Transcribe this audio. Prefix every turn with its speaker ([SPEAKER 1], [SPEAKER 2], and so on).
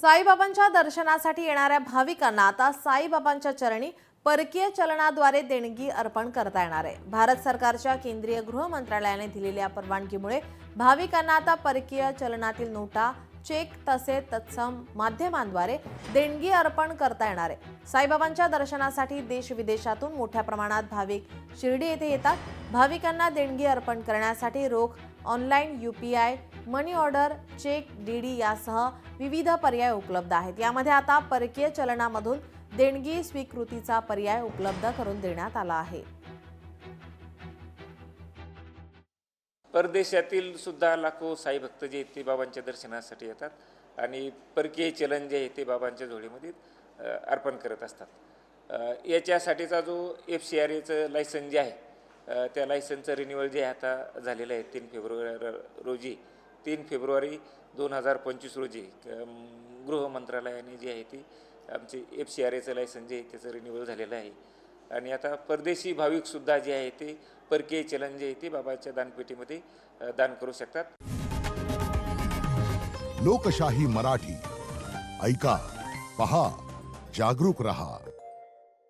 [SPEAKER 1] साईबाबांच्या दर्शनासाठी येणाऱ्या भाविकांना आता साईबाबांच्या चरणी परकीय चलनाद्वारे देणगी अर्पण करता येणार आहे। भारत सरकारच्या केंद्रीय गृह मंत्रालयाने दिलेल्या परवानगीमुळे भाविकांना आता परकीय चलनातील नोटा, चेक तसेच तत्सम माध्यमांद्वारे देणगी अर्पण करता येणार आहे। साईबाबांच्या दर्शनासाठी देश विदेशातून मोठ्या प्रमाणात भाविक शिर्डी येथे येतात। भाविकांना देणगी अर्पण करण्यासाठी रोख, ऑनलाईन UPI, मनी ऑर्डर, चेक, DD यासह विविध पर्याय उपलब्ध आहेत। यामध्ये आता परकीय चलनामधून देणगी स्वीकृतीचा पर्याय उपलब्ध करून देण्यात आला आहे।
[SPEAKER 2] परदेशातील सुद्धा लाखो साई भक्त जे आहेत ते बाबांच्या दर्शनासाठी येतात आणि परकीय चलन जे आहे ते बाबांच्या झोळीमध्ये अर्पण करत असतात। याच्यासाठीचा जो FCRAचं लायसन जे आहे त्या लायसनचं रिन्युअल जे आहे आता झालेलं आहे 3 फेब्रुवारी रोजी 3 फेब्रुवारी 2025 रोजी गृह मंत्रालयाने जे आहे ती आमचे FCRAचं लायसन जे आहे त्याचं रिन्युअल झालेलं आहे आणि आता परदेशी भाविकसुद्धा जे आहे ते परकीय चलन जे आहे ते बाबाच्या दानपेटीमध्ये दान करू शकतात।
[SPEAKER 3] लोकशाही मराठी ऐका, पहा, जागरूक रहा।